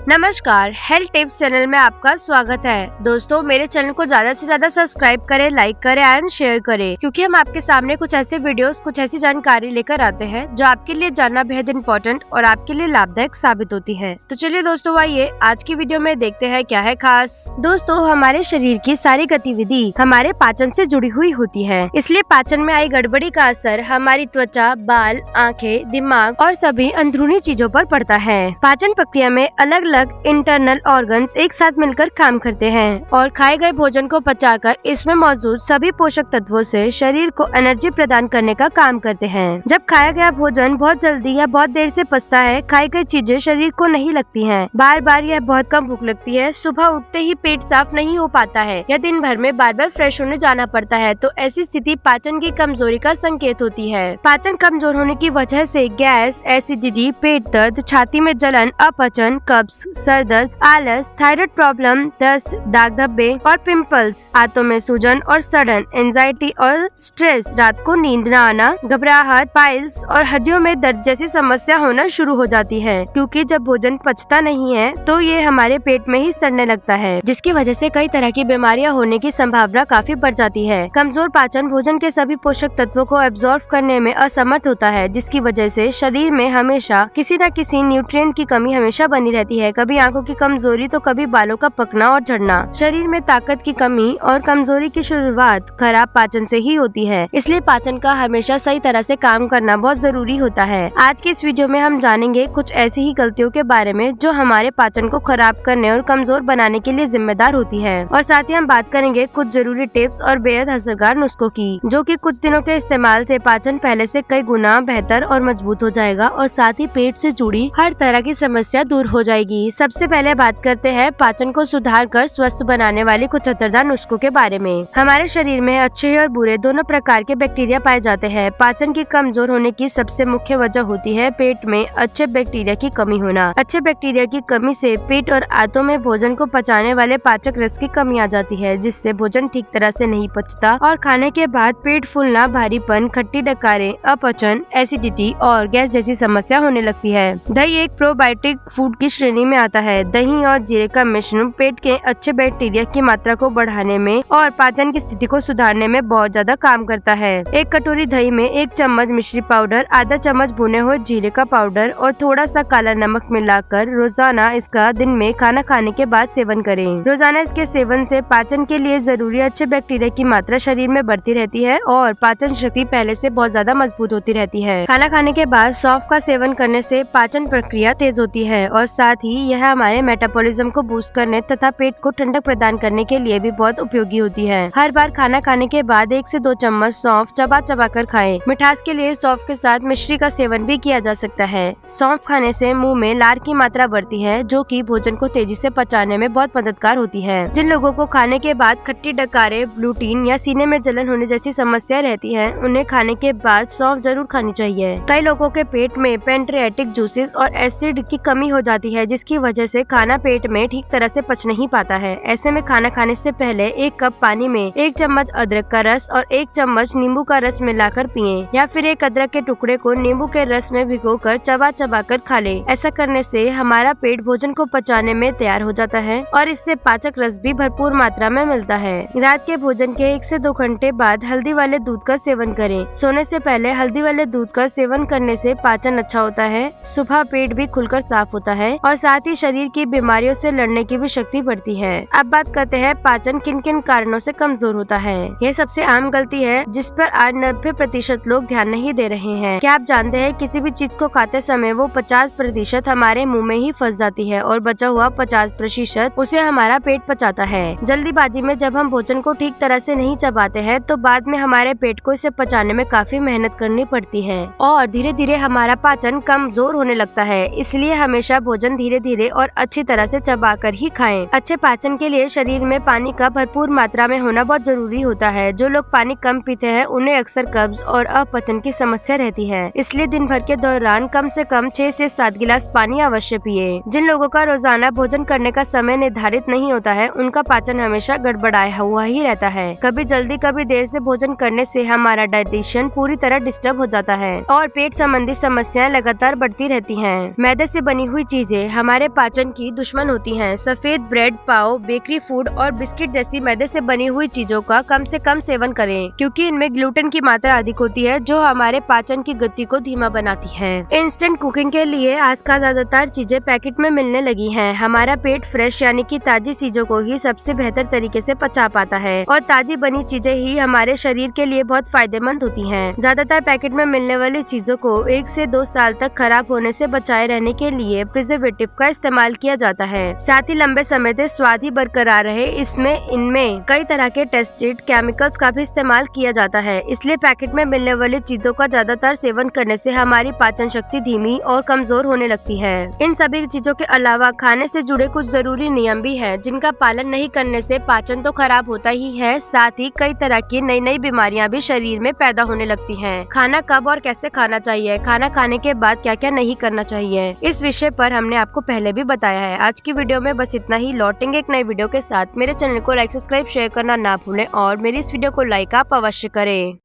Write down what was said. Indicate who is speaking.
Speaker 1: नमस्कार, health tips channel में आपका स्वागत है। दोस्तों, मेरे चैनल को ज्यादा से ज्यादा सब्सक्राइब करें, लाइक करें एंड शेयर करें, क्योंकि हम आपके सामने कुछ ऐसे वीडियोस, कुछ ऐसी जानकारी लेकर आते हैं जो आपके लिए जानना बेहद इम्पोर्टेंट और आपके लिए लाभदायक साबित होती है। तो चलिए दोस्तों, आइए आज की वीडियो में देखते हैं क्या है खास। दोस्तों, हमारे शरीर की सारी गतिविधि हमारे पाचन से जुड़ी हुई होती है, इसलिए पाचन में आई गड़बड़ी का असर हमारी त्वचा, बाल, आँखें, दिमाग और सभी अंदरूनी चीजों पर पड़ता है। पाचन प्रक्रिया में अलग अलग इंटरनल ऑर्गन्स एक साथ मिलकर काम करते हैं और खाए गए भोजन को पचाकर इसमें मौजूद सभी पोषक तत्वों से शरीर को एनर्जी प्रदान करने का काम करते हैं। जब खाया गया भोजन बहुत जल्दी या बहुत देर से पचता है, खाई गई चीजें शरीर को नहीं लगती हैं, बार बार या बहुत कम भूख लगती है, सुबह उठते ही पेट साफ नहीं हो पाता है या दिन भर में बार बार फ्रेश होने जाना पड़ता है, तो ऐसी स्थिति पाचन की कमजोरी का संकेत होती है। पाचन कमजोर होने की वजह से गैस, एसिडिटी, पेट दर्द, छाती में जलन, अपचन, कब्ज, सर दर्द, आलस, थायराइड प्रॉब्लम, दस्त, दाग धब्बे और पिंपल्स, आंतों में सूजन और सड़न, एंजाइटी और स्ट्रेस, रात को नींद न आना, घबराहट, पाइल्स और हड्डियों में दर्द जैसी समस्या होना शुरू हो जाती है। क्योंकि जब भोजन पचता नहीं है तो ये हमारे पेट में ही सड़ने लगता है, जिसकी वजह से कई तरह की बीमारियां होने की संभावना काफी बढ़ जाती है। कमजोर पाचन भोजन के सभी पोषक तत्वों को एब्जॉर्ब करने में असमर्थ होता है, जिसकी वजह से शरीर में हमेशा किसी न किसी न्यूट्रिएंट की कमी हमेशा बनी रहती है। कभी आंखों की कमजोरी तो कभी बालों का पकना और झड़ना। शरीर में ताकत की कमी और कमजोरी की शुरुआत खराब पाचन से ही होती है, इसलिए पाचन का हमेशा सही तरह से काम करना बहुत जरूरी होता है। आज की इस वीडियो में हम जानेंगे कुछ ऐसी ही गलतियों के बारे में जो हमारे पाचन को खराब करने और कमजोर बनाने के लिए जिम्मेदार होती है, और साथ ही हम बात करेंगे कुछ जरूरी टिप्स और बेहद असरदार नुस्खों की, जो कि कुछ दिनों के इस्तेमाल से पाचन पहले से कई गुना बेहतर और मजबूत हो जाएगा और साथ ही पेट से जुड़ी हर तरह की समस्या दूर हो जाएगी। सबसे पहले बात करते हैं पाचन को सुधार कर स्वस्थ बनाने वाले कुछ असरदार नुस्खों के बारे में। हमारे शरीर में अच्छे और बुरे दोनों प्रकार के बैक्टीरिया पाए जाते हैं। पाचन की कमजोर होने की सबसे मुख्य वजह होती है पेट में अच्छे बैक्टीरिया की कमी होना। अच्छे बैक्टीरिया की कमी से पेट और आंतों में भोजन को पचाने वाले पाचक रस की कमी आ जाती है, जिससे भोजन ठीक तरह से नहीं पचता और खाने के बाद पेट फूलना, भारीपन, खट्टी डकारें, अपचन, एसिडिटी और गैस जैसी समस्या होने लगती है। दही एक प्रोबायोटिक फूड की श्रेणी में आता है। दही और जीरे का मिश्रण पेट के अच्छे बैक्टीरिया की मात्रा को बढ़ाने में और पाचन की स्थिति को सुधारने में बहुत ज्यादा काम करता है। एक कटोरी दही में 1 चम्मच मिश्री पाउडर, आधा चम्मच भुने हुए जीरे का पाउडर और थोड़ा सा काला नमक मिलाकर रोजाना इसका दिन में खाना खाने के बाद सेवन करें। रोजाना इसके सेवन से पाचन के लिए जरूरी अच्छे बैक्टीरिया की मात्रा शरीर में बढ़ती रहती है और पाचन शक्ति पहले से बहुत ज्यादा मजबूत होती रहती है। खाना खाने के बाद सौंफ का सेवन करने से पाचन प्रक्रिया तेज होती है और साथ ही यह हमारे मेटाबॉलिज्म को बूस्ट करने तथा पेट को ठंडक प्रदान करने के लिए भी बहुत उपयोगी होती है। हर बार खाना खाने के बाद 1 से 2 चम्मच सौंफ चबा चबा कर खाएं। मिठास के लिए सौंफ के साथ मिश्री का सेवन भी किया जा सकता है। सौंफ खाने से मुंह में लार की मात्रा बढ़ती है, जो कि भोजन को तेजी से पचाने में बहुत मददगार होती है। जिन लोगों को खाने के बाद खट्टी डकारें, ब्लूटीन या सीने में जलन होने जैसी समस्या रहती है, उन्हें खाने के बाद सौंफ जरूर खानी चाहिए। कई लोगों के पेट में पैंक्रियाटिक जूसेस और एसिड की कमी हो जाती है, जिसकी वजह से खाना पेट में ठीक तरह से पच नहीं पाता है। ऐसे में खाना खाने से पहले 1 कप पानी में 1 चम्मच अदरक का रस और 1 चम्मच नींबू का रस मिलाकर पिएं, या फिर एक अदरक के टुकड़े को नींबू के रस में भिगोकर चबा चबा कर खा लें। ऐसा करने से हमारा पेट भोजन को पचाने में तैयार हो जाता है और इससे पाचक रस भी भरपूर मात्रा में मिलता है। रात के भोजन के 1 से 2 घंटे बाद हल्दी वाले दूध का सेवन करें। सोने से पहले हल्दी वाले दूध का सेवन करने से पाचन अच्छा होता है, सुबह पेट भी खुलकर साफ होता है और साथ ही शरीर की बीमारियों से लड़ने की भी शक्ति बढ़ती है। अब बात करते हैं पाचन किन किन कारणों से कमजोर होता है। यह सबसे आम गलती है जिस पर आज 90% लोग ध्यान नहीं दे रहे हैं। क्या आप जानते हैं किसी भी चीज को खाते समय वो 50% हमारे मुंह में ही फंस जाती है और बचा हुआ 50% उसे हमारा पेट पचाता है। जल्दीबाजी में जब हम भोजन को ठीक तरह से नहीं चबाते हैं तो बाद में हमारे पेट को इसे पचाने में काफी मेहनत करनी पड़ती है और धीरे धीरे हमारा पाचन कमजोर होने लगता है। इसलिए हमेशा भोजन धीरे धीरे और अच्छी तरह से चबाकर ही खाएं। अच्छे पाचन के लिए शरीर में पानी का भरपूर मात्रा में होना बहुत जरूरी होता है। जो लोग पानी कम पीते हैं उन्हें अक्सर कब्ज और अपचन की समस्या रहती है, इसलिए दिन भर के दौरान कम से कम 6 से 7 गिलास पानी अवश्य पिए। जिन लोगों का रोजाना भोजन करने का समय निर्धारित नहीं होता है, उनका पाचन हमेशा गड़बड़ाया हुआ ही रहता है। कभी जल्दी कभी देर से भोजन करने से हमारा डाइजेशन पूरी तरह डिस्टर्ब हो जाता है और पेट संबंधी समस्याएं लगातार बढ़ती रहती हैं। मैदे से बनी हुई चीजें हमारे हमारे पाचन की दुश्मन होती हैं। सफेद ब्रेड, पाव, बेकरी फूड और बिस्किट जैसी मैदे से बनी हुई चीजों का कम से कम सेवन करें, क्योंकि इनमें ग्लूटेन की मात्रा अधिक होती है जो हमारे पाचन की गति को धीमा बनाती है। इंस्टेंट कुकिंग के लिए आजकल ज्यादातर चीजें पैकेट में मिलने लगी हैं। हमारा पेट फ्रेश यानी कि ताजी चीजों को ही सबसे बेहतर तरीके से पचा पाता है और ताजी बनी चीजें ही हमारे शरीर के लिए बहुत फायदेमंद होती हैं। ज्यादातर पैकेट में मिलने वाली चीजों को 1 से 2 साल तक खराब होने से बचाए रहने के लिए प्रिजर्वेटिव का इस्तेमाल किया जाता है। साथ ही लंबे समय तक स्वाद ही बरकरार रहे इनमें कई तरह के टेस्टेड केमिकल्स का भी इस्तेमाल किया जाता है। इसलिए पैकेट में मिलने वाली चीजों का ज्यादातर सेवन करने से हमारी पाचन शक्ति धीमी और कमजोर होने लगती है। इन सभी चीजों के अलावा खाने से जुड़े कुछ जरूरी नियम भी हैं, जिनका पालन नहीं करने से पाचन तो खराब होता ही है, साथ ही कई तरह की नई नई बीमारियां भी शरीर में पैदा होने लगती हैं। खाना कब और कैसे खाना चाहिए, खाना खाने के बाद क्या क्या नहीं करना चाहिए, इस विषय पर हमने आपको पहले भी बताया है। आज की वीडियो में बस इतना ही। लौटेंगे एक नई वीडियो के साथ। मेरे चैनल को लाइक, सब्सक्राइब, शेयर करना ना भूलें और मेरी इस वीडियो को लाइक आप अवश्य करें।